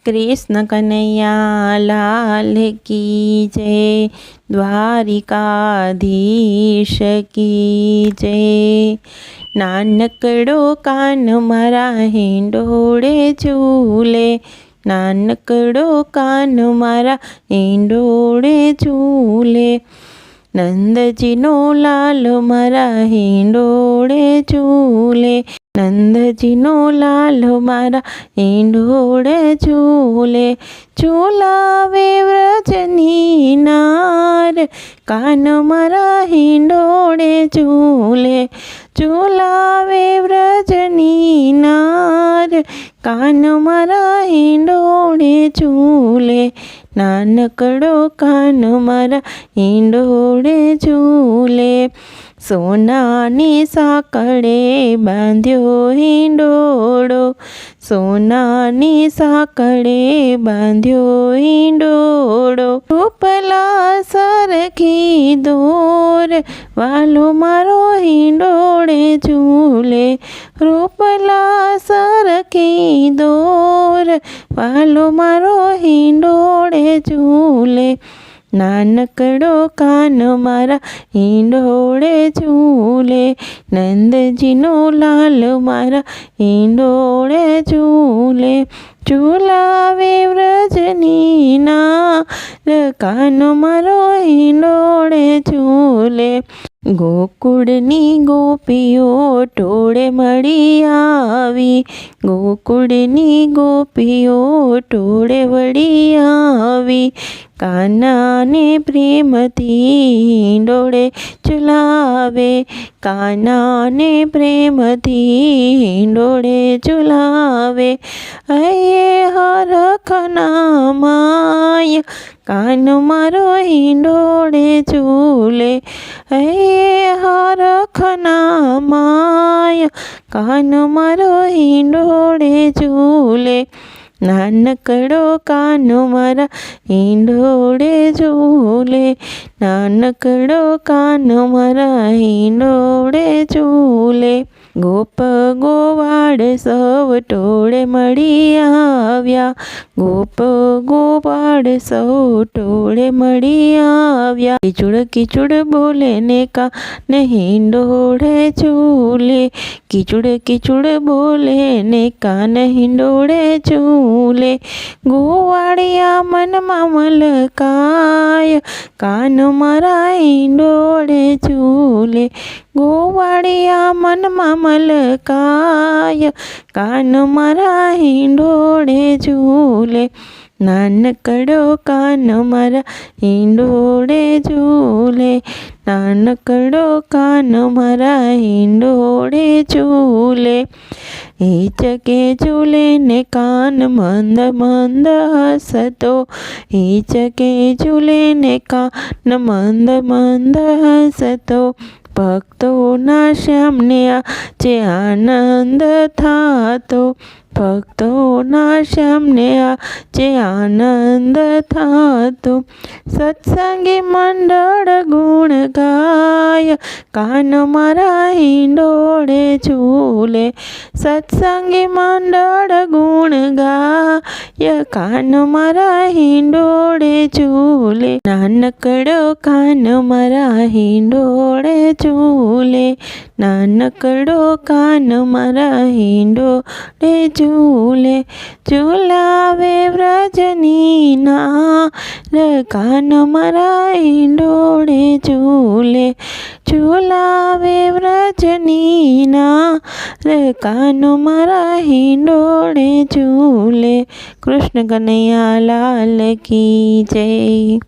कृष्ण कन्हैया लाल की जय, द्वारिकाधीश की जय। नानकड़ो कान मारा हिंडोड़े झूले, नानकड़ो कान मारा हिंडोड़े झूले। नंदजीनो लाल मारा हिंडोड़े झूले, नंदजीनो लाल मारा हिंडोड़े झूले। झूलावे व्रजनी नार, कान मारा हिंडोड़े झूले। झूलावे व्रजनी नार, कान मारा हिंडोड़े झूले। नानकड़ो कान मारा हिंडोड़े झूले। सोनानी साकड़े बांध्यो हिंडोड़ो, सोनानी साकड़े बांध्यो हिंडोड़ो। रूपला सरखी दोर, वालो मारो हिंडोड़े झूले। रूपला सरखी दोर, वालो मारो हिंडोड़े झूले। नानकड़ो कान मारा हिंडोड़े झूले, नंदजीनो लाल मारा हिंडोड़े झूले। झूलावे व्रजनी नार, कान मारो हिंडोड़े झूले। गोकुळनी गोपीओ टोळे मळी आवी, गोकुळनी गोपीओ टोळे वळी आवी। कानाने प्रेमथी हिंडोड़े झुलावे, कानाने प्रेमथी हिंडोड़े झुलावे। अये हरखना माय, कान मारो हिंडोड़े झूले। अये हरखना माय, कान मारो हिंडोड़े झूले। नानकड़ो कान मारा हिंडोड़े झूले, नानकड़ो कान मारा हिंडोड़े झूले। गोप गोवाड़ सौ टोळे मळी आव्या, गोप गोवाड़ सौ टोळे मळी आव्या। किचुड़ किचुड़ बोले ने कान हिंडोड़े झूले, किचुड़ किचुड़ बोले ने कान हिंडोड़े झूले। गोवाड़िया मन मलकाय, कान मारा हिंडोड़े झूले। गोवाड़िया मन मलकाय, कान मारा हिंडोड़े झूले। नानकड़ो कान मारा हिंडोड़े झूले, नानकड़ो कान मारा हिंडोड़े झूले। हीचके झूले ने कान मंद मंद हसतो, हीचके झूले ने कान मंद मंद हसतो। भक्तोना श्यामने आजे आनंद थातो, भक्तोना श्यामने आजे आनंद थातो। सत्संगी मंडळ गुण गाय, कान मारा हिंडोड़े झूले। सत्संगी मंडळ गुण गाय, कान मारा हिंडोड़े झूले। नानकड़ो कान मारा हिंडोड़े झूले, नानकड़ो कान मारा हिंडोड़े झूले। झूलावे व्रजनी नार, कान मारा हिंडोड़े झूले। झूलावे व्रजनी नार, कान मारा हिंडोड़े झूले। कृष्ण कन्हैया लाल की जय।